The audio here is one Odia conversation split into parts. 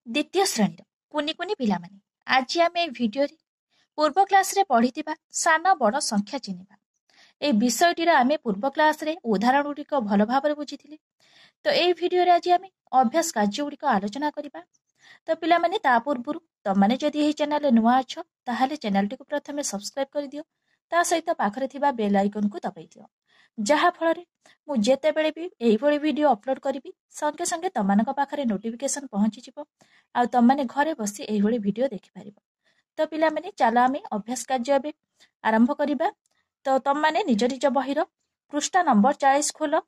द्वितीय श्रेणी कुनि कुनि पिला माने आज आम ए भिडियो पूर्व क्लास रे पढ़ी सान बड़ संख्या चिन्हवा ए विषयटीर आम पूर्व क्लास रे उदाहरण गुड़िक भल भाव बुझी तो ये भिडियो आज आम अभ्यास कार्य गुड़िक आलोचना करवा तो पिला माने ता पूर्व तमने जदि यही चैनल नुआ अच्छ ताहले चैनल टी प्रथम सब्सक्राइब कर दियो ता सहित पाखरे थिबा बेल आइकन को दबाई दियो जहा फल मु जेते बेले भी एही भली वीडियो अपलोड करी संगे संगे तमानक पाखरे नोटिफिकेशन पहुंची जिवो आ तमने घरे बसी एही भली वीडियो देखि पारिबो। तो पिला माने चलो आमे अभ्यास कार्य एबे आरंभ करिबा। तो तम माने निज निज बहिर पृष्ठा नंबर 40 खोल।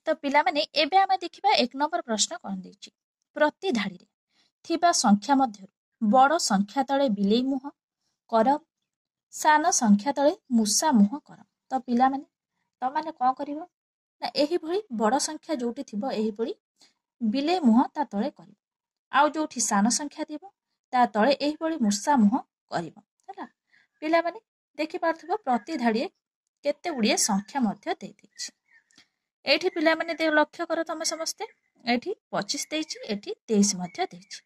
तो पिला माने एबे आमे देखिबा एक नंबर प्रश्न कोन देछि प्रति धाड़ी रे थिबा संख्या मध्य बड़ संख्या तळे बिलेई मुह कर सान संख्या तळे मूसा मुह कर। तो पिला माने तमाने कोन करिवो ना एही भली बड़ संख्या जोटी थिबो एही भली बिलेई मुह ता तळे करिवो आउ जोठी सान संख्या थिबो ता तळे एही भली मूसा मुह करिवो हला। पिला माने देखि पारथबो प्रति धाड़ी केते गुड़िए संख्या मध्य दे देछि एठी पिला माने दे लक्ष्य कर तमे समस्ते एठी 25 देछि एठी 23 मध्य देछि।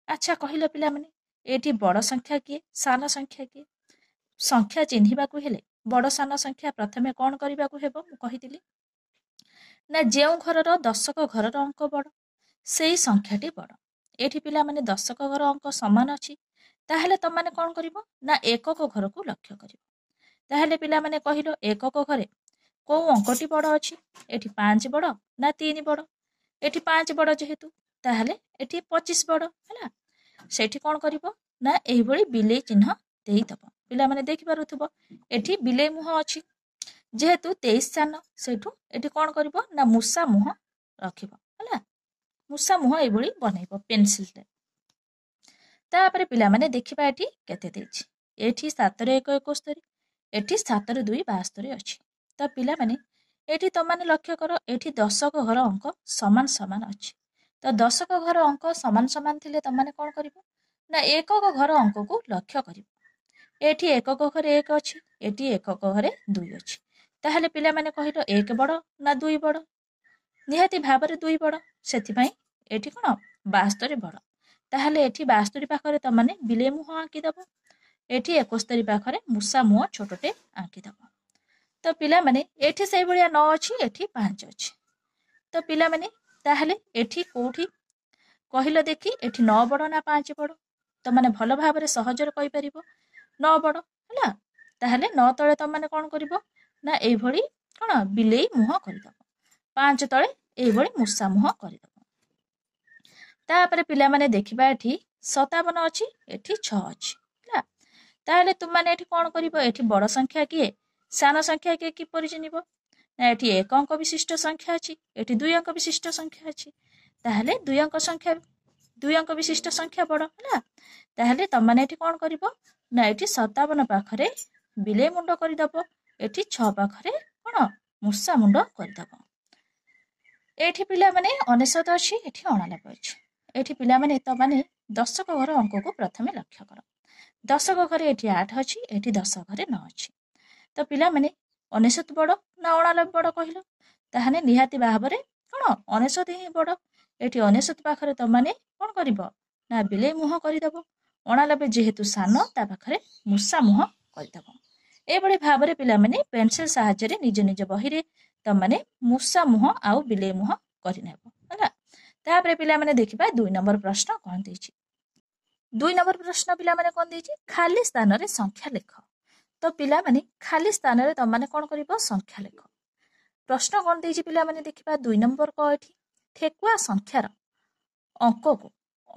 अच्छा कहिलो पिला माने एठी बड़ संख्या किए सान संख्या किए संख्या चिन्हिबा को हेले बड़ सान संख्या प्रथमे कोन करिबा को हेबो मु कहितिली ना जेउ घरर दशक घरर अंक बड़ सेई संख्याटी बड़ एठी पिला माने दशक घर अंक समान अछि ताहले तम माने कोन करिवो ना एकक घर को लक्ष्य करिवो ताहले पिला माने कहिलो एकक घरे को अंकटी बड़ अछि एठी 5 बड़ ना 3 बड़ एठी 5 बड़ जेहेतु ताहले एठी 25 बड़ हला सेठी कोन करिवो ना एही भली बिलेई चिन्ह देई दबो। पिला माने देखि पारुथबो एठी बिलेई मुह अछि जेहेतु 23 सान सेठु एठी कोन करिवो ना मूसा मुह रखिबो हला मूसा मुह एही भली बनाइबो पेंसिल रे। तापरे पिला माने देखिबा एठी केते देछि एठी 7 रे 1 71 एठी 7 रे 2 72 अछि। तो पिला माने एठी तमाने लक्ष्य करो एठी दशक घर अंक समान समान अछि तो दशक घर अंक समान समान थिले तमाने कोन करिवो ना एकक घर अंक को लक्ष्य करिवो एठी एकक घरे 1 अछि एठी एकक घरे 2 अछि ताहले पिला माने कहिलो 1 बड़ ना 2 बड़ निहाती भाबरे 2 बड़ सेति पई एठी कोन 72 बड़ ताहले एठी 72 पाखरे तमाने बिले मुह आंकी दबो एठी 71 पाखरे मूसा मुह छोटटे आंकी दबो। तो पिला माने एठी सेई भलिया 9 अछि एठी 5 अछि तो पिला माने ताहले एठी कोठी कहिलो देखि एठी 9 बड़ ना 5 बड़ तो माने भलो भाबरे सहजर कहि परिबो 9 बड़ हला ताहले 9 तळे त माने कोन करिवो ना एई भली कोन बिलेई मुह करि दबो 5 तळे एई भली मूसा मुह करि दबो। तापरे पिला माने देखिबा एठी 57 अछि एठी 6 अछि हला ताहले तुम माने एठी कोन करिवो एठी बड़ संख्या किए सान संख्या किए कि परि चिनिबो ना एठी 1 अंक विशिष्ट संख्या अछि एठी 2 अंक विशिष्ट संख्या अछि ताहले 2 अंक संख्या 2 अंक विशिष्ट संख्या बड़ हला ताहले तम माने एठी कोन करिवो ना एठी 57 पाखरे बिले मुंड करि दबो एठी 6 पाखरे कोन मूसा मुंड करि दबो। एठी पिला माने 99 अछि एठी 99 अछि एठी पिला माने त माने दशक घर अंक को प्रथमे लक्ष्य करो दशक घरे एठी 8 अछि एठी 10 घरे 9 अछि तो पिला माने 99 बड़ ना 99 बड़ कहिलो ताहाने निहाती भाबरे कोन 99 ही बड़ एठी 99 पाखरे त माने कोन करिवो ना बिले मुह करि दबो 99 जेहेतु सान ता पाखरे मूसा मुह करि दबो ए बडे भाबरे पिला माने पेंसिल सहायता रे निज निज बहिरे त माने मूसा मुह आउ बिले मुह करि नेबो हला। तापरे पिला माने देखिबा 2 नंबर प्रश्न कोन देछि 2 नंबर प्रश्न पिला माने कोन देछि खाली स्थान रे संख्या लेख। तो पिला माने खाली स्थान रे त माने कोन करिवो संख्या लेख प्रश्न कोन देछि पिला माने देखिबा 2 नंबर को एठी ठेकुआ संख्यार अंक को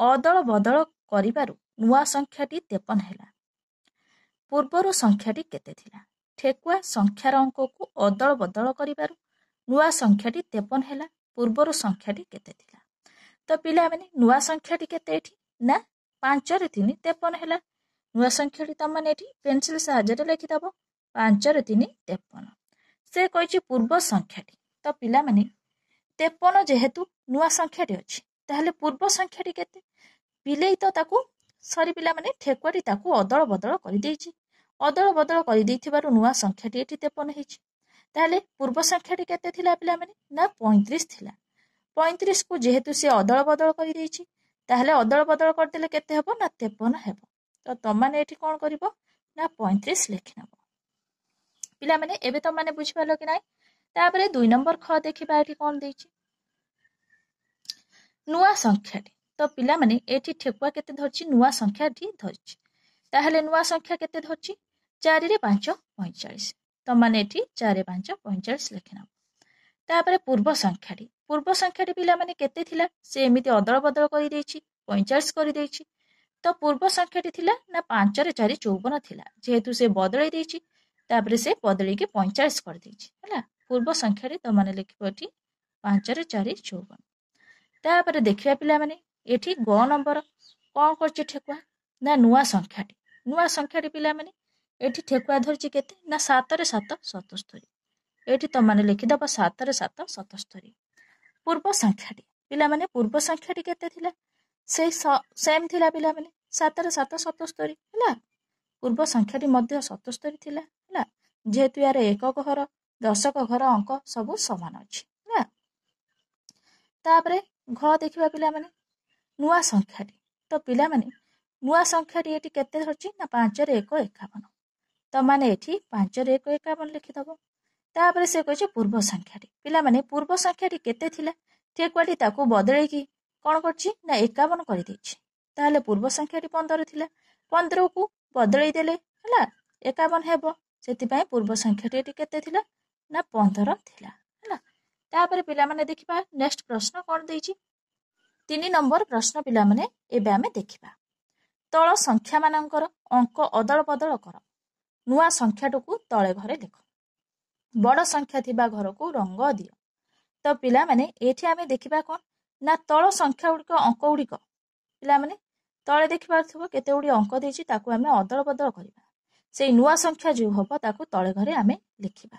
अदल बदल करिबारु नुआ संख्याटी 53 हैला पूर्वरु संख्याटी केते थिला ठेकुआ संख्यार अंक को अदल बदल करिबारु नुआ संख्याटी 53 हैला पूर्वरु संख्याटी केते थिला। तो पिला माने नुआ संख्याटी केते एठी ना 5 रे 3 53 हैला नुआ संख्याटी त माने एठी पेंसिल सहायता रे लिखि दबो 5 रे 3 53 से कहिछि पूर्व संख्याटी तो पिला माने 53 जेहेतु नुआ संख्याटी अछि ताहले पूर्व संख्याटी केते बिलेई तो ताकू सरी पिला माने ठेकुआटी ताकू अदल बदल करि देछि अदल बदल करि देथिबारु नुआ संख्याटी एठी 53 हेछि ताहले पूर्व संख्याटी केते थिला पिला माने ना 35 थिला 35 को जेहेतु सी अदल बदल कर ताहले अदल बदल करदेले केते हेबो ना 53 हेबो। तो तमाने एठी कोन करिवो ना 35 लिखि नबो। पिला माने एबे तो माने बुझि पालो कि नाइ। तापरे 2 नंबर ख देखिबा एठी कोन देइछि नुआ संख्याटी। तो पिला माने एठी ठेकुआ केते धरछि नुआ संख्याटी धरछि। ताहले नुआ संख्या केते धरछि 4 रे 5 45। तो माने एठी 4 5 45 लिखि नबो। तापरे पूर्व संख्याटी पिला माने केते थिला से एमिति अदल बदल करि देछि 45 करि देछि। तो पूर्व संख्याटी थिला ना 5 रे 4 54 थिला जेहेतु से बदलै देछि तापरे से बदलै के 45 कर देछि हला। पूर्व संख्याटी तो माने लिखिबो एठी 5 रे 4 54। तापरे देखिया पिला माने एठी ग नंबर कोन करछि ठेकुआ ना नुआ संख्याटी पिला माने एठी ठेकुआ धरछि केते ना 7 रे 7 77। एठी तो माने लिखिदबो 7 रे 7 77। पूर्व संख्याटी पिला माने पूर्व संख्याटी केते थिला से सेम थिला पिला माने 7 रे 7 77 हला। पूर्व संख्याटी मध्य 77 थिला हला जेहेतु यार एकक घर दशक घर अंक सब समान अछि हला। तापरे घ देखिबा पिला माने नुआ संख्याटी। तो पिला माने नुआ संख्याटी एठी केते धरछि ना 5 रे 1 51। तो माने एठी 5 रे 1 51 लिखिदबो। तापरे से कहै पूर्व संख्याटी पिला माने पूर्व संख्याटी केते थिला ठेकुआटी ताकू बदलै की कोन करछि ना 51 करि दैछि। ताहले पूर्व संख्याटी 15 थिला 15 को बदलै देले हला 51 हेबो। सेति पय पूर्व संख्याटी एठी केते थिला ना 15 थिला हला। तापरे पिला माने देखिबा नेक्स्ट प्रश्न कोन दैछि 3 नंबर प्रश्न पिला माने एबे हमें देखिबा तळ संख्या मानकर अंक अदल बदल कर नुआ संख्याटू तळे घरे लिख बड़ संख्या थिबा घर को रंग दियो। तो पिला माने एठी आमे देखिबा कोन ना तळ संख्या गुड़िक अंक गुड़िक पिला माने तळे देखिबा थबो केते गुडी अंक देछि ताकू आमे अदल बदल करिबा सेई नुआ संख्या जो हबो ताकू तळे घरे आमे लिखिबा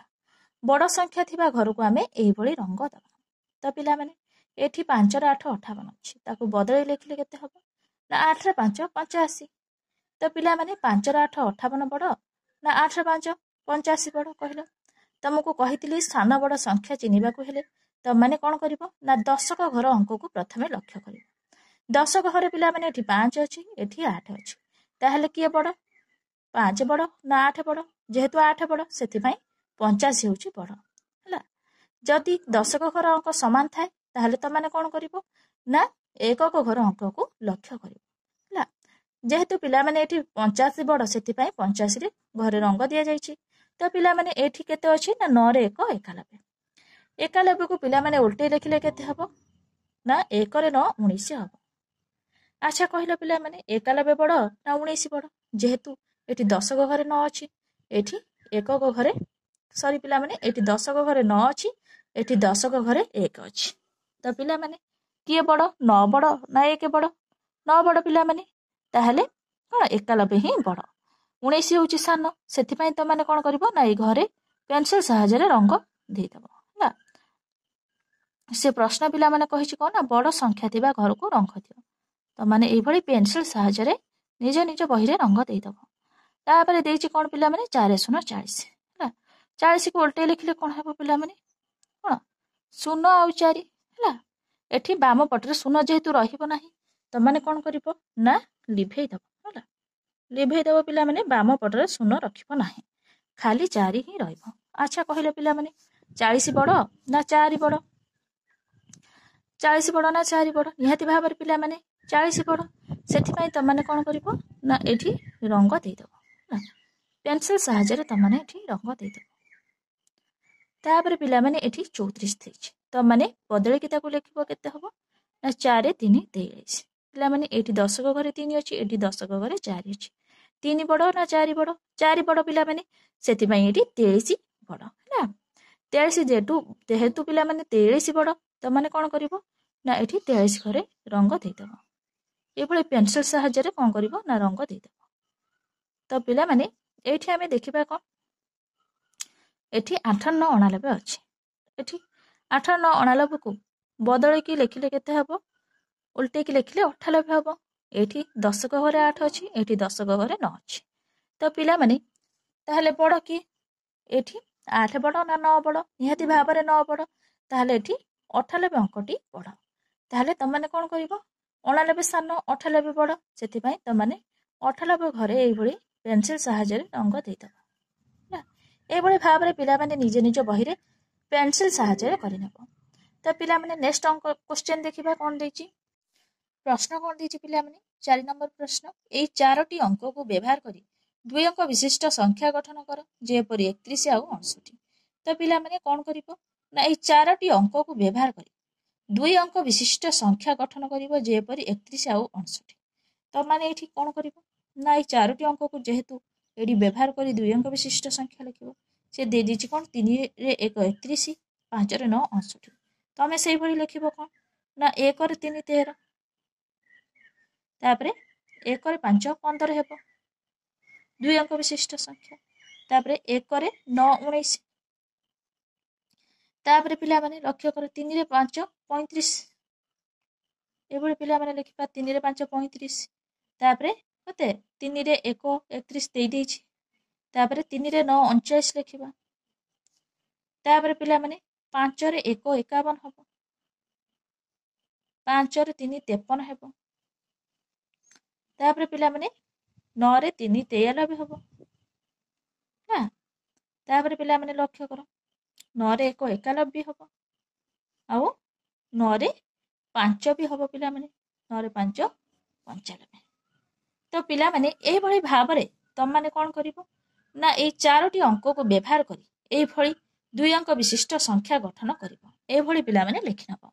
बड़ संख्या थिबा घर को आमे एही भली रंग दबा। तो पिला माने एठी 5 रे 8 58 अछि ताकू बदलै लिखले केते हबो ना 8 रे 5 85। तो पिला माने 5 रे 8 58 बड़ ना 8 रे 5 85 बड़ कहलो। तुमको कहितली स्थान बड़ संख्या चिन्हिबा को हेले तो माने कोन करिवो ना दशक घर अंक को प्रथमे लक्ष्य करिवो। दशक घर पिला माने एठी 5 अछि एठी 8 अछि ताहले किए बड़ 5 बड़ ना 8 बड़ जेहेतु 8 बड़ सेति पय 85 होछि बड़ हला। जदि दशक घर अंक समान थाए ताहले तो माने कोन करिवो ना एकक घर अंक को लक्ष्य करिवो हला। जेहेतु पिला माने एठी 85 बड़ सेति पय 85 रे घरे रंग दिया जायछि। तो पिला माने एठी केते अछि ना 9 रे 1 91। 91 को पिला माने उल्टे लिखिले केते हबो ना 1 रे 9 19 हबो। अच्छा कहलो पिला माने 91 बड़ ना 19 बड़ जेहेतु एठी दशक घरे 9 अछि एठी एकक घरे सॉरी पिला माने एठी दशक घरे 9 अछि एठी दशक घरे 1 अछि। तो पिला माने किए बड़ 9 बड़ ना 1 बड़ 9 बड़ पिला माने ताहले कोन 91 ही बड़ 19 होछि सान सेति पय तो माने कोन करिवो ना ए घरे पेंसिल सहायता रे रंग देइ दबो हला। से प्रश्न पिला माने कहिछि कोन ना बड़ संख्या थिबा घर को रंग दियो। तो माने एई भली पेंसिल सहायता रे निज निज बही रे रंग देइ दबो। तापरे देइछि कोन पिला माने 4 0 40 हला 40 को उल्टे लिखले कोन हेबो पिला माने कोन 0 आ 4 हला। एठी बाम पटरे 0 जेहेतु रहिबो नाही तो माने कोन करिवो ना लिभेइ दबो हला। लिभेइ दबो पिला माने बाम पटरे 0 रखिबो नाही खाली 4 ही रहिबो। अच्छा कहले पिला माने 40 बड़ ना 4 बड़ 40 बड़ ना 4 बड़ निहाती भाबर पिला माने 40 बड़ सेति पय त माने कोन करिवो ना एठी रंग देइ दबो हला। पेंसिल सहायता रे त माने एठी रंग देइ दबो। तापर पिला माने एठी 34 थैछि तो माने बदले कि ताकू लिखिबो केते हबो ना 4 3 23 पिला माने एठी दशक घरे 3 अछि एठी दशक घरे 4 अछि 3 बड़ ना 4 बड़ 4 बड़ पिला माने सेति पय एठी 23 बड़ हला। 23 जेहेतु पिला माने 23 बड़ तो माने कोन करिवो ना एठी 23 घरे रंग देइ दबो। ए भली पेंसिल सहायता रे कोन करिवो ना रंग देइ दबो। तो पिला माने एठी हमें देखिबा कोन एठी 8 9 99 अछि एठी 8 9 99 को बदलै की लिखिले केते हबो उल्टे की लिखिले 98 हबो। एठी दशक घरे 8 अछि एठी दशक घरे 9 अछि। तो पिला माने ताहले बड़ की एठी 8 बड़ ना 9 बड़ निहाती भाबरे 9 बड़ ताहले एठी 98 ଅଙ୍କଟି ବଡ଼। ତାହେଲେ ତମମାନେ କ'ଣ କରିବ? 89 ସାନ 98 ବଡ଼, ସେଥିପାଇଁ ତମମାନେ 98 ଘରେ ଏଇଭଳି ପେନସିଲ ସାହାଯ୍ୟରେ ରଙ୍ଗ ଦେଇଦେବ। ହେଲା, ଏଇଭଳି ଭାବରେ ପିଲାମାନେ ନିଜ ନିଜ ବହିରେ ପେନସିଲ ସାହାଯ୍ୟରେ କରିନେବ। ତ ପିଲାମାନେ ନେକ୍ସଟ ଅଙ୍କ କ୍ୱେଶ୍ଚନ ଦେଖିବା କ'ଣ ଦେଇଛି। ପ୍ରଶ୍ନ କ'ଣ ଦେଇଛି ପିଲାମାନେ? 4 ନମ୍ବର ପ୍ରଶ୍ନ, ଏଇ 4ଟି ଅଙ୍କକୁ ବ୍ୟବହାର କରି 2 ଅଙ୍କ ବିଶିଷ୍ଟ ସଂଖ୍ୟା ଗଠନ କର, ଯେପରି 31 ଆଉ 69। ତ ପିଲାମାନେ କ'ଣ କରିବ ନା ଏଇ 4ଟି ଅଙ୍କକୁ ବ୍ୟବହାର କରି 2 ଅଙ୍କ ବିଶିଷ୍ଟ ସଂଖ୍ୟା ଗଠନ କରିବ, ଯେପରି 31 ଆଉ 69। ତମାନେ ଏଇଠି କ'ଣ କରିବ ନା ଏଇ 4ଟି ଅଙ୍କକୁ ଯେହେତୁ ଏଠି ବ୍ୟବହାର କରି 2 ଅଙ୍କ ବିଶିଷ୍ଟ ସଂଖ୍ୟା ଲେଖିବ, ସେ ଦେଇଦେଇଛି କ'ଣ 3 ରେ 1 31, 5 ରେ 9 69। ତମେ ସେଇଭଳି ଲେଖିବ କ'ଣ ନା 1 ରେ 3 13, ତାପରେ 1 ରେ 5 15 ହେବ 2 ଅଙ୍କ ବିଶିଷ୍ଟ ସଂଖ୍ୟା, ତାପରେ 1 ରେ 9 19, ତାପରେ ପିଲାମାନେ ଲକ୍ଷ୍ୟ କର 3 ରେ 5 35, ଏଭଳି ପିଲାମାନେ ଲେଖିବା 3 ରେ 5 35, ତାପରେ କେତେ 3 ରେ 1 31 ଦେଇଦେଇଛି, ତାପରେ 3 ରେ 9 39 ଲେଖିବା, ତାପରେ ପିଲାମାନେ 5 ରେ 1 51 ହେବ, 5 ରେ 3 53 ହେବ, ତାପରେ ପିଲାମାନେ 9 ରେ 3 93 ହେବ। ନା ତାପରେ ପିଲାମାନେ ଲକ୍ଷ୍ୟ କର 9 ରେ 1 91 ହେବ, ଆଉ 9 ରେ 5 ବି ହେବ ପିଲାମାନେ, 9 ରେ 5 95। ତ ପିଲାମାନେ ଏଇଭଳି ଭାବରେ ତମମାନେ କ'ଣ କରିବ ନା ଏଇ 4ଟି ଅଙ୍କକୁ ବ୍ୟବହାର କରି ଏଇଭଳି 2 ଅଙ୍କ ବିଶିଷ୍ଟ ସଂଖ୍ୟା ଗଠନ କରିବ। ଏଇଭଳି ପିଲାମାନେ ଲେଖିନେବ।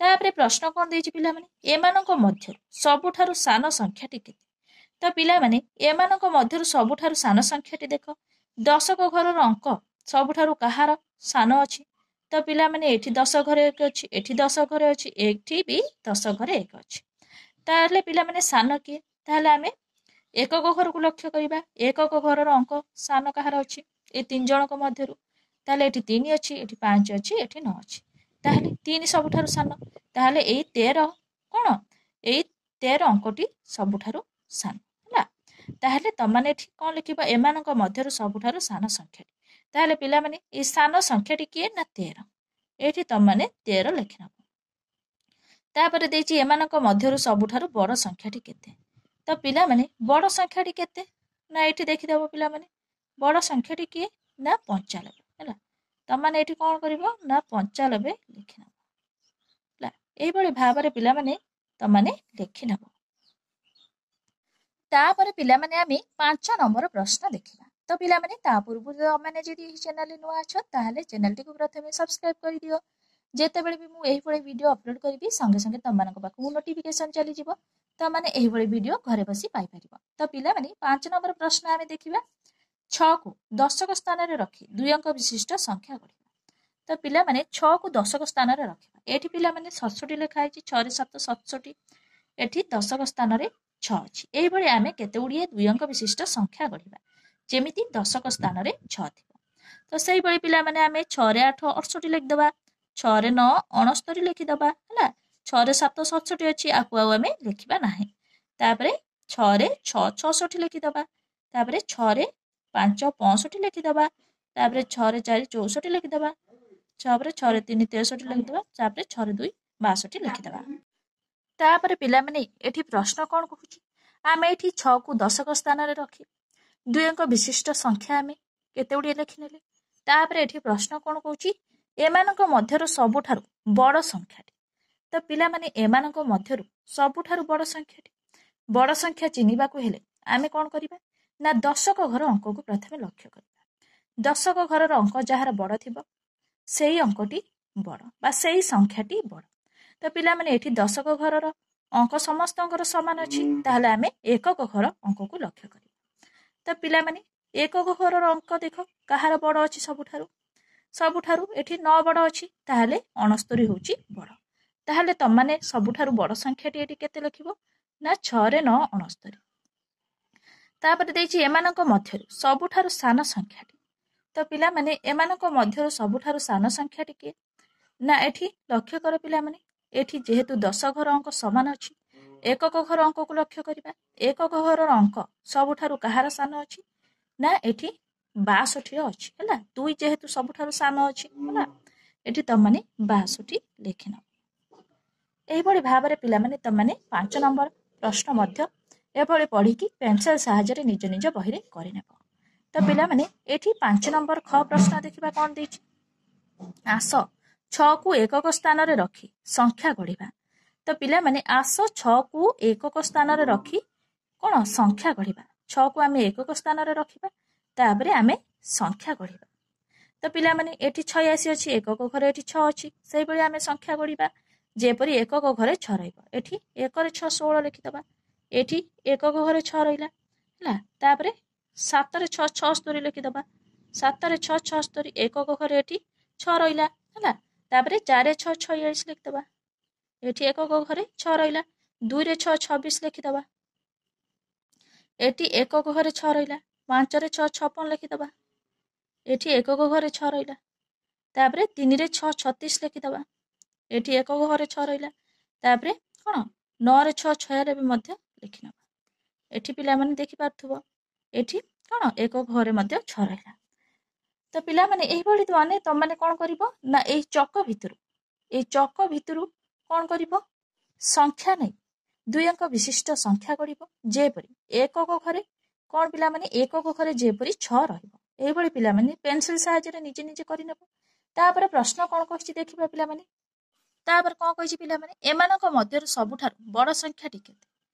ତାପରେ ପ୍ରଶ୍ନ କ'ଣ ଦେଇଛି ପିଲାମାନେ, ଏମାନଙ୍କ ମଧ୍ୟରୁ ସବୁଠାରୁ ସାନ ସଂଖ୍ୟାଟି କେତେ? ତ ପିଲାମାନେ ଏମାନଙ୍କ ମଧ୍ୟରୁ ସବୁଠାରୁ ସାନ ସଂଖ୍ୟାଟି ଦେଖ, ଦଶକ ଘରର ଅଙ୍କ ସବୁଠାରୁ କାହାର ସାନ ଅଛି? ତ ପିଲାମାନେ ଏଠି 10 ଘରେ 1 ଅଛି, ଏଠି 10 ଘରେ ଅଛି, ଏଠି ବି 10 ଘରେ 1 ଅଛି। ତାହେଲେ ପିଲାମାନେ ସାନ କିଏ? ତାହେଲେ ଆମେ ଏକକ ଘରକୁ ଲକ୍ଷ୍ୟ କରିବା। ଏକକ ଘରର ଅଙ୍କ ସାନ କାହାର ଅଛି? ଏ 3 ଜଣଙ୍କ ମଧ୍ୟରୁ। ତାହେଲେ ଏଠି 3 ଅଛି, ଏଠି 5 ଅଛି, ଏଠି 9 ଅଛି। ତାହେଲେ 3 ସବୁଠାରୁ ସାନ। ତାହେଲେ ଏଇ 13 କ'ଣ? ଏଇ 13 ଅଙ୍କଟି ସବୁଠାରୁ ସାନ। ହେଲା, ତାହେଲେ ତମମାନେ ଏଠି କ'ଣ ଲେଖିବ? ଏମାନଙ୍କ ମଧ୍ୟରୁ ସବୁଠାରୁ ସାନ ସଂଖ୍ୟାଟି। ତାହେଲେ ପିଲାମାନେ ଏଇ ସାନ ସଂଖ୍ୟାଟି କିଏ? ନା 13। ଏଠି ତମମାନେ 13 ଲେଖିନେବ। ତାପରେ ଦେଇଛି ଏମାନଙ୍କ ମଧ୍ୟରୁ ସବୁଠାରୁ ବଡ଼ ସଂଖ୍ୟାଟି କେତେ? ତ ପିଲାମାନେ ବଡ଼ ସଂଖ୍ୟାଟି କେତେ? ନା ଏଠି ଦେଖିଦେବ ପିଲାମାନେ, ବଡ଼ ସଂଖ୍ୟାଟି କିଏ? ନା 95। ହେଲା, ତମମାନେ ଏଠି କ'ଣ କରିବ ନା 95 ଲେଖିନେବ। ହେଲା, ଏଇଭଳି ଭାବରେ ପିଲାମାନେ ତମମାନେ ଲେଖିନେବ। ତାପରେ ପିଲାମାନେ ଆମେ 5 ନମ୍ବର ପ୍ରଶ୍ନ ଦେଖିବା। ତ ପିଲାମାନେ ତା ପୂର୍ବରୁ ତମମାନେ ଯଦି ଏହି ଚ୍ୟାନେଲରେ ନୂଆ ଅଛ ତାହେଲେ ଚ୍ୟାନେଲଟିକୁ ପ୍ରଥମେ ସବସ୍କ୍ରାଇବ କରିଦିଅ। ଯେତେବେଳେ ବି ମୁଁ ଏହିଭଳି ଭିଡ଼ିଓ ଅପଲୋଡ଼ କରିବି ସଙ୍ଗେ ସଙ୍ଗେ ତମମାନଙ୍କ ପାଖକୁ ନୋଟିଫିକେସନ୍ ଚାଲିଯିବ, ତମମାନେ ଏହିଭଳି ଭିଡ଼ିଓ ଘରେ ବସି ପାଇପାରିବ। ତ ପିଲାମାନେ 5 ନମ୍ବର ପ୍ରଶ୍ନ ଆମେ ଦେଖିବା। 6କୁ ଦଶକ ସ୍ଥାନରେ ରଖି 2 ଅଙ୍କ ବିଶିଷ୍ଟ ସଂଖ୍ୟା ଗଢ଼ିବା। ତ ପିଲାମାନେ 6କୁ ଦଶକ ସ୍ଥାନରେ ରଖିବା। ଏଠି ପିଲାମାନେ 67 ଲେଖା ହେଇଛି, 6 ରେ 7 67, ଏଠି ଦଶକ ସ୍ଥାନରେ 6 ଅଛି। ଏଇଭଳି ଆମେ କେତେ ଗୁଡ଼ିଏ 2 ଅଙ୍କ ବିଶିଷ୍ଟ ସଂଖ୍ୟା ଗଢ଼ିବା, ଯେମିତି ଦଶକ ସ୍ଥାନରେ 6 ଥିବ। ତ ସେଇଭଳି ପିଲାମାନେ ଆମେ 6 ରେ 8 68 ଲେଖିଦେବା, 6 ରେ 9 69 ଲେଖିଦେବା। ହେଲା, 6 ରେ 7 67 ଅଛି, ଆକୁ ଆଉ ଆମେ ଲେଖିବା ନାହିଁ। ତାପରେ 6 ରେ 6 66 ଲେଖିଦେବା, ତାପରେ 6 ରେ 5 65 ଲେଖିଦେବା, ତାପରେ 6 ରେ 4 64 ଲେଖିଦେବା, ତାପରେ 6 ରେ 3 63 ଲେଖିଦେବା, ତାପରେ 6 ରେ 2 62 ଲେଖିଦେବା। ତାପରେ ପିଲାମାନେ ଏଠି ପ୍ରଶ୍ନ କ'ଣ କହୁଛି? ଆମେ ଏଠି 6କୁ ଦଶକ ସ୍ଥାନରେ ରଖି 2 ଅଙ୍କ ବିଶିଷ୍ଟ ସଂଖ୍ୟା ଆମେ କେତେ ଗୁଡ଼ିଏ ଲେଖିନେଲେ। ତାପରେ ଏଠି ପ୍ରଶ୍ନ କ'ଣ କହୁଛି? ଏମାନଙ୍କ ମଧ୍ୟରୁ ସବୁଠାରୁ ବଡ଼ ସଂଖ୍ୟାଟି। ତ ପିଲାମାନେ ଏମାନଙ୍କ ମଧ୍ୟରୁ ସବୁଠାରୁ ବଡ଼ ସଂଖ୍ୟାଟି, ବଡ଼ ସଂଖ୍ୟା ଚିହ୍ନିବାକୁ ହେଲେ ଆମେ କ'ଣ କରିବା ନା ଦଶକ ଘର ଅଙ୍କକୁ ପ୍ରଥମେ ଲକ୍ଷ୍ୟ କରିବା। ଦଶକ ଘରର ଅଙ୍କ ଯାହାର ବଡ଼ ଥିବ ସେଇ ଅଙ୍କଟି ବଡ଼ ବା ସେଇ ସଂଖ୍ୟାଟି ବଡ଼। ତ ପିଲାମାନେ ଏଠି ଦଶକ ଘରର ଅଙ୍କ ସମସ୍ତଙ୍କର ସମାନ ଅଛି, ତାହେଲେ ଆମେ ଏକକ ଘର ଅଙ୍କକୁ ଲକ୍ଷ୍ୟ କରିବା। ତ ପିଲାମାନେ ଏକକ ଘରର ଅଙ୍କ ଦେଖ କାହାର ବଡ଼ ଅଛି? ସବୁଠାରୁ ଏଠି 9 ବଡ଼ ଅଛି, ତାହେଲେ 69 ହେଉଛି ବଡ଼। ତାହେଲେ ତମମାନେ ସବୁଠାରୁ ବଡ଼ ସଂଖ୍ୟାଟି ଏଠି କେତେ ଲେଖିବ? ନା 6 ରେ 9 69। ତାପରେ ଦେଇଛି ଏମାନଙ୍କ ମଧ୍ୟରୁ ସବୁଠାରୁ ସାନ ସଂଖ୍ୟାଟି। ତ ପିଲାମାନେ ଏମାନଙ୍କ ମଧ୍ୟରୁ ସବୁଠାରୁ ସାନ ସଂଖ୍ୟାଟି କିଏ? ନା ଏଠି ଲକ୍ଷ୍ୟ କର ପିଲାମାନେ, ଏଠି ଯେହେତୁ 10 ଘର ଅଙ୍କ ସମାନ ଅଛି, ଏକକ ଘର ଅଙ୍କକୁ ଲକ୍ଷ୍ୟ କରିବା। ଏକକ ଘରର ଅଙ୍କ ସବୁଠାରୁ କାହାର ସାନ ଅଛି? ନା ଏଠି 62 ଅଛି। ହେଲା, 2 ଯେହେତୁ ସବୁଠାରୁ ସାନ ଅଛି, ହେଲା, ଏଠି ତମମାନେ 62 ଲେଖିନ। ଏହିଭଳି ଭାବରେ ପିଲାମାନେ ତମମାନେ 5 ନମ୍ବର ପ୍ରଶ୍ନ ମଧ୍ୟ ଏଭଳି ପଢ଼ିକି ପେନସିଲ ସାହାଯ୍ୟରେ ନିଜ ନିଜ ବହିରେ କରିନେବ। ତ ପିଲାମାନେ ଏଠି 5 ନମ୍ବର ଖ ପ୍ରଶ୍ନ ଦେଖିବା କ'ଣ ଦେଇଛି। ଆସ 6କୁ ଏକକ ସ୍ଥାନରେ ରଖି ସଂଖ୍ୟା ଗଢ଼ିବା। ତ ପିଲାମାନେ ଆସ 6କୁ ଏକକ ସ୍ଥାନରେ ରଖି କ'ଣ ସଂଖ୍ୟା ଗଢ଼ିବା। 6କୁ ଆମେ ଏକକ ସ୍ଥାନରେ ରଖିବା, ତାପରେ ଆମେ ସଂଖ୍ୟା ଗଢ଼ିବା। ତ ପିଲାମାନେ ଏଠି 86 ଅଛି, ଏକକ ଘରେ ଏଠି 6 ଅଛି, ସେଇଭଳି ଆମେ ସଂଖ୍ୟା ଗଢ଼ିବା। ଯେପରି ଏକକ ଘରେ 6 ରହିବ, ଏଠି 1ରେ 6 16 ଲେଖିଦେବା। ଏଠି ଏକକ ଘରେ 6 ରହିଲା ହେଲା, ତାପରେ 7ରେ 6 76 ଲେଖିଦେବା। 7ରେ 6 76, ଏକକ ଘରେ ଏଠି 6 ରହିଲା ହେଲା, ତାପରେ 4ରେ 6 46 ଲେଖିଦେବା। ଏଠି ଏକକ ଘରେ 6 ରହିଲା, 2ରେ 6 26 ଲେଖିଦେବା। ଏଠି ଏକକ ଘରେ 6 ରହିଲା, 5ରେ 6 56 ଲେଖିଦେବା। ଏଠି ଏକକ ଘରେ 6 ରହିଲା, ତାପରେ 3ରେ 6 36 ଲେଖିଦେବା। ଏଠି ଏକକ ଘରେ 6 ରହିଲା, ତାପରେ କ'ଣ 9ରେ 6 96 ମଧ୍ୟ ଲେଖିନେବା। ଏଠି ପିଲାମାନେ ଦେଖିପାରୁଥିବ ଏଠି କ'ଣ ଏକକ ଘରେ ମଧ୍ୟ 6 ରହିଲା। ତ ପିଲାମାନେ ଏଇଭଳି ତମମାନେ କ'ଣ କରିବ ନା ଏଇ ଚକ ଭିତରୁ କ'ଣ କରିବ, ସଂଖ୍ୟା ନେଇ 2 ଅଙ୍କ ବିଶିଷ୍ଟ ସଂଖ୍ୟା ଗଢ଼ିବ। ଯେପରି ଏକକ ଘରେ କ'ଣ ପିଲାମାନେ ଏକକ ଘରେ ଯେପରି 6 ରହିବ, ଏଇଭଳି ପିଲାମାନେ ପେନସିଲ ସାହାଯ୍ୟରେ ନିଜେ ନିଜେ କରିନେବ। ତାପରେ ପ୍ରଶ୍ନ କ'ଣ କହିଛି ଦେଖିବା ପିଲାମାନେ। ତାପରେ କ'ଣ କହିଛି ପିଲାମାନେ, ଏମାନଙ୍କ ମଧ୍ୟରୁ ସବୁଠାରୁ ବଡ଼ ସଂଖ୍ୟାଟି କେତେ,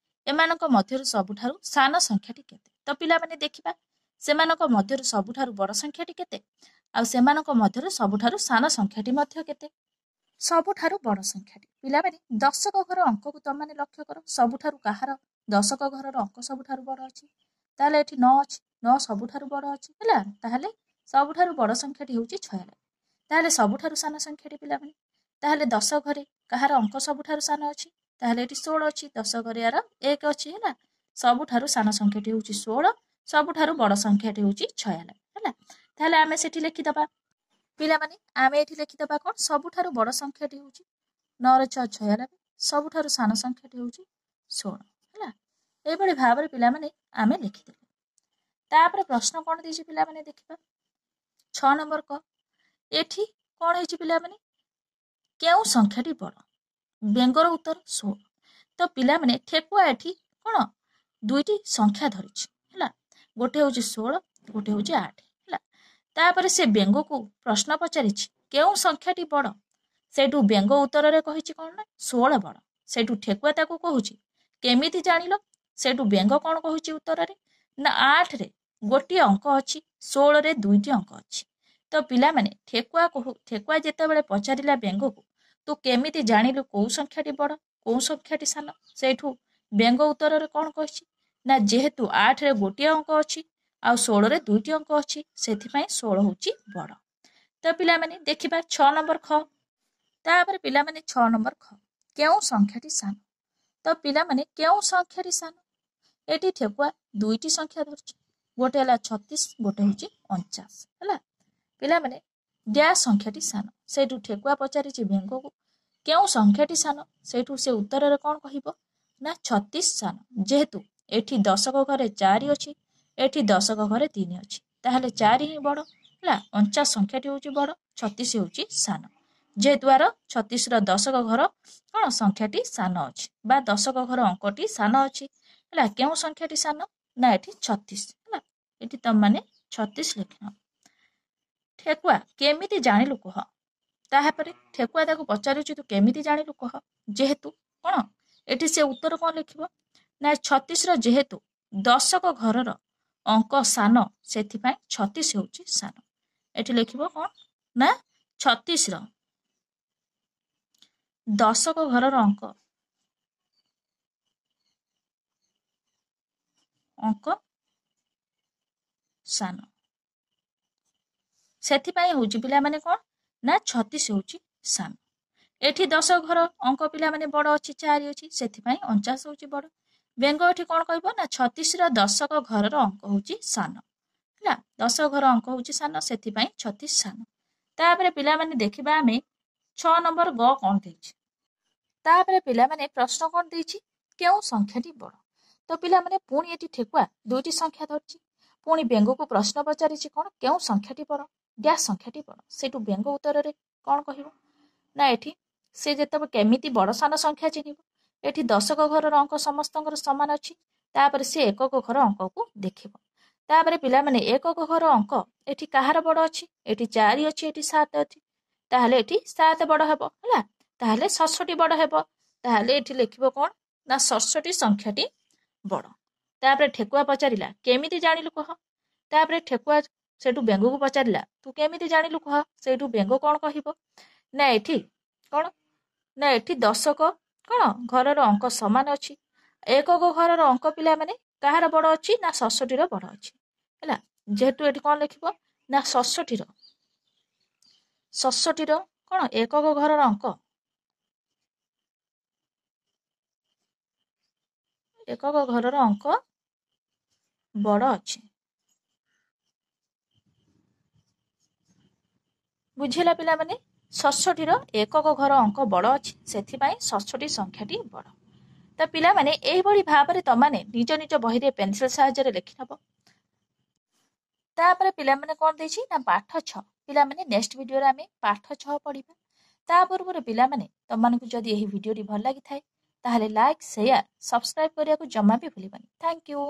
ଏମାନଙ୍କ ମଧ୍ୟରୁ ସବୁଠାରୁ ସାନ ସଂଖ୍ୟାଟି କେତେ। ତ ପିଲାମାନେ ଦେଖିବା ସେମାନଙ୍କ ମଧ୍ୟରୁ ସବୁଠାରୁ ବଡ଼ ସଂଖ୍ୟାଟି କେତେ ଆଉ ସେମାନଙ୍କ ମଧ୍ୟରୁ ସବୁଠାରୁ ସାନ ସଂଖ୍ୟାଟି ମଧ୍ୟ କେତେ। ସବୁଠାରୁ ବଡ଼ ସଂଖ୍ୟାଟି ପିଲାମାନେ ଦଶକ ଘର ଅଙ୍କକୁ ତମମାନେ ଲକ୍ଷ୍ୟ କର। ସବୁଠାରୁ କାହାର ଦଶକ ଘରର ଅଙ୍କ ସବୁଠାରୁ ବଡ଼ ଅଛି, ତାହେଲେ ଏଠି 9 ଅଛି, 9 ସବୁଠାରୁ ବଡ଼ ଅଛି ହେଲା, ତାହେଲେ ସବୁଠାରୁ ବଡ଼ ସଂଖ୍ୟାଟି ହେଉଛି 96। ତାହେଲେ ସବୁଠାରୁ ସାନ ସଂଖ୍ୟାଟି ପିଲାମାନେ, ତାହେଲେ 10 ଘରେ କାହାର ଅଙ୍କ ସବୁଠାରୁ ସାନ ଅଛି, ତାହେଲେ ଏଠି 16 ଅଛି, 10 ଘରେ ୟାର 1 ଅଛି ହେଲା, ସବୁଠାରୁ ସାନ ସଂଖ୍ୟାଟି ହେଉଛି 16, ସବୁଠାରୁ ବଡ଼ ସଂଖ୍ୟାଟି ହେଉଛି 96 ହେଲା। ତାହେଲେ ଆମେ ସେଠି ଲେଖିଦେବା ପିଲାମାନେ, ଆମେ ଏଠି ଲେଖିଦେବା କ'ଣ, ସବୁଠାରୁ ବଡ଼ ସଂଖ୍ୟାଟି ହେଉଛି 9ରେ 6 96, ସବୁଠାରୁ ସାନ ସଂଖ୍ୟାଟି ହେଉଛି 16 ହେଲା। ଏଇଭଳି ଭାବରେ ପିଲାମାନେ ଆମେ ଲେଖିଦେଲେ। ତାପରେ ପ୍ରଶ୍ନ କ'ଣ ଦେଇଛି ପିଲାମାନେ ଦେଖିବା। 6 ନମ୍ବର କ ଏଠି କ'ଣ ହେଇଛି ପିଲାମାନେ, କେଉଁ ସଂଖ୍ୟାଟି ବଡ଼, ବ୍ୟଙ୍ଗର ଉତ୍ତର 16। ତ ପିଲାମାନେ ଠେକୁଆ ଏଠି କ'ଣ 2ଟି ସଂଖ୍ୟା ଧରିଛି ହେଲା, ଗୋଟେ ହେଉଛି 16, ଗୋଟେ ହେଉଛି 8 ହେଲା। ତାପରେ ସେ ବ୍ୟଙ୍ଗକୁ ପ୍ରଶ୍ନ ପଚାରିଛି କେଉଁ ସଂଖ୍ୟାଟି ବଡ଼, ସେଇଠୁ ବ୍ୟଙ୍ଗ ଉତ୍ତରରେ କହିଛି କ'ଣ ନା 16 ବଡ଼। ସେଇଠୁ ଠେକୁଆ ତାକୁ କହୁଛି କେମିତି ଜାଣିଲ, ସେଇଠୁ ବ୍ୟଙ୍ଗ କ'ଣ କହୁଛି ଉତ୍ତରରେ ନା 8ରେ ଗୋଟିଏ ଅଙ୍କ ଅଛି, 16ରେ 2ଟି ଅଙ୍କ ଅଛି। ତ ପିଲାମାନେ ଠେକୁଆ ଯେତେବେଳେ ପଚାରିଲା ବ୍ୟଙ୍ଗକୁ ତୁ କେମିତି ଜାଣିଲୁ କୋଉ ସଂଖ୍ୟାଟି ବଡ଼ କୋଉ ସଂଖ୍ୟାଟି ସାନ, ସେଇଠୁ ବ୍ୟଙ୍ଗ ଉତ୍ତରରେ କ'ଣ କହିଛି ନା ଯେହେତୁ 8ରେ ଗୋଟିଏ ଅଙ୍କ ଅଛି ଆଉ 16ରେ 2ଟି ଅଙ୍କ ଅଛି, ସେଥିପାଇଁ 16 ହେଉଛି ବଡ଼। ତ ପିଲାମାନେ ଦେଖିବା 6 ନମ୍ବର ଖ। ତାପରେ ପିଲାମାନେ 6 ନମ୍ବର ଖ, କେଉଁ ସଂଖ୍ୟାଟି ସାନ। ତ ପିଲାମାନେ କେଉଁ ସଂଖ୍ୟାଟି ସାନ, ଏଠି ଠେକୁଆ 2ଟି ସଂଖ୍ୟା ଧରିଛି, ଗୋଟେ ହେଲା 36, ଗୋଟେ ହେଉଛି 49 ହେଲା। ପିଲାମାନେ ଡ୍ୟାସ୍ ସଂଖ୍ୟାଟି ସାନ, ସେଇଠୁ ଠେକୁଆ ପଚାରିଛି ବ୍ୟଙ୍ଗକୁ କେଉଁ ସଂଖ୍ୟାଟି ସାନ, ସେଇଠୁ ସେ ଉତ୍ତରରେ କ'ଣ କହିବ ନା 36 ସାନ। ଯେହେତୁ ଏଠି ଦଶକ ଘରେ 4 ଅଛି, ଏଠି ଦଶକ ଘରେ 3 ଅଛି, ତାହେଲେ 4 ହିଁ ବଡ଼ ହେଲା। 49 ସଂଖ୍ୟାଟି ହେଉଛି ବଡ଼, 36 ହେଉଛି ସାନ। ଯେହେତୁ ଆର 36ର ଦଶକ ଘର କ'ଣ ସଂଖ୍ୟାଟି ସାନ ଅଛି ବା ଦଶକ ଘର ଅଙ୍କଟି ସାନ ଅଛି ହେଲା। କେଉଁ ସଂଖ୍ୟାଟି ସାନ ନା ଏଠି 36 ହେଲା, ଏଠି ତମମାନେ 36 ଲେଖିନ। ଠେକୁଆ କେମିତି ଜାଣିଲୁ କୁହ। ତାପରେ ଠେକୁଆ ତାକୁ ପଚାରୁଛି ତୁ କେମିତି ଜାଣିଲୁ କହ। ଯେହେତୁ କ'ଣ ଏଠି ସେ ଉତ୍ତର କ'ଣ ଲେଖିବ ନା 36ର ଯେହେତୁ ଦଶକ ଘରର ଅଙ୍କ ସାନ, ସେଥିପାଇଁ 36 ହେଉଛି ସାନ। ଏଠି ଲେଖିବ କ'ଣ ନା 36ର ଦଶକ ଘରର ଅଙ୍କ ସାନ, ସେଥିପାଇଁ ହେଉଛି ପିଲାମାନେ କ'ଣ ନା 36 ହେଉଛି ସାନ। ଏଠି 10 ଘର ଅଙ୍କ ପିଲାମାନେ ବଡ଼ ଅଛି, 4 ଅଛି, ସେଥିପାଇଁ 49 ହେଉଛି ବଡ଼। ବ୍ୟଙ୍ଗ ଏଠି କ'ଣ କହିବ ନା 36ର ଦଶକ ଘରର ଅଙ୍କ ହେଉଛି ସାନ ହେଲା, 10 ଘର ଅଙ୍କ ହେଉଛି ସାନ, ସେଥିପାଇଁ 36 ସାନ। ତାପରେ ପିଲାମାନେ ଦେଖିବା ଆମେ 6 ନମ୍ବର ଗ କ'ଣ ଦେଇଛି। ତାପରେ ପିଲାମାନେ ପ୍ରଶ୍ନ କ'ଣ ଦେଇଛି, କେଉଁ ସଂଖ୍ୟାଟି ବଡ଼। ତ ପିଲାମାନେ ପୁଣି ଏଠି ଠେକୁଆ 2ଟି ସଂଖ୍ୟା ଧରିଛି, ପୁଣି ବ୍ୟଙ୍ଗକୁ ପ୍ରଶ୍ନ ପଚାରିଛି କ'ଣ କେଉଁ ସଂଖ୍ୟାଟି ବଡ଼, ଡ୍ୟାସ୍ ସଂଖ୍ୟାଟି ବଡ଼। ସେଇଠୁ ବ୍ୟଙ୍ଗ ଉତ୍ତରରେ କ'ଣ କହିବ ନା ଏଠି ସେ ଯେତେବେଳେ କେମିତି ବଡ଼ ସାନ ସଂଖ୍ୟା ଚିହ୍ନିବ। ଏଠି ଦଶକ ଘରର ଅଙ୍କ ସମସ୍ତଙ୍କର ସମାନ ଅଛି। ତାପରେ ସେ ଏକକ ଘର ଅଙ୍କକୁ ଦେଖିବ। ତାପରେ ପିଲାମାନେ ଏକକ ଘର ଅଙ୍କ ଏଠି କାହାର ବଡ଼ ଅଛି? ଏଠି 4 ଅଛି, ଏଠି 7 ଅଛି। ତାହେଲେ ଏଠି 7 ବଡ଼ ହେବ ହେଲା। ତାହେଲେ 67 ବଡ଼ ହେବ। ତାହେଲେ ଏଠି ଲେଖିବ କ'ଣ ନା 67 ସଂଖ୍ୟାଟି ବଡ଼। ତାପରେ ଠେକୁଆ ପଚାରିଲା କେମିତି ଜାଣିଲୁ କହ। ତାପରେ ଠେକୁଆ ସେଠୁ ବେଙ୍ଗକୁ ପଚାରିଲା ତୁ କେମିତି ଜାଣିଲୁ କହ। ସେଇଠୁ ବେଙ୍ଗ କ'ଣ କହିବ ନା ଏଠି କ'ଣ ନା ଏଠି ଦଶକ କ'ଣ ଘରର ଅଙ୍କ ସମାନ ଅଛି। ଏକକ ଘରର ଅଙ୍କ ପିଲାମାନେ କାହାର ବଡ଼ ଅଛି ନା 67ର ବଡ଼ ଅଛି ହେଲା। ଯେହେତୁ ଏଠି କ'ଣ ଲେଖିବ ନା 67ର କ'ଣ ଏକକ ଘରର ଅଙ୍କ ବଡ଼ ଅଛି। ବୁଝିଲା ପିଲାମାନେ 67ର ଏକକ ଘର ଅଙ୍କ ବଡ଼ ଅଛି, ସେଥିପାଇଁ 67 ସଂଖ୍ୟାଟି ବଡ଼। ତ ପିଲାମାନେ ଏଇଭଳି ଭାବରେ ତମାନେ ନିଜ ନିଜ ବହିରେ ପେନସିଲ ସାହାଯ୍ୟରେ ଲେଖିନେବ। ତାପରେ ପିଲାମାନେ କ'ଣ ଦେଇଛି ନା ପାଠ 6। ପିଲାମାନେ ନେକ୍ସଟ ଭିଡ଼ିଓରେ ଆମେ ପାଠ 6 ପଢ଼ିବା। ତା ପୂର୍ବରୁ ପିଲାମାନେ ତମମାନଙ୍କୁ ଯଦି ଏହି ଭିଡ଼ିଓଟି ଭଲ ଲାଗିଥାଏ ତାହେଲେ ଲାଇକ୍, ସେୟାର, ସବସ୍କ୍ରାଇବ କରିବାକୁ ଜମା ବି ଭୁଲିବନି। Thank you.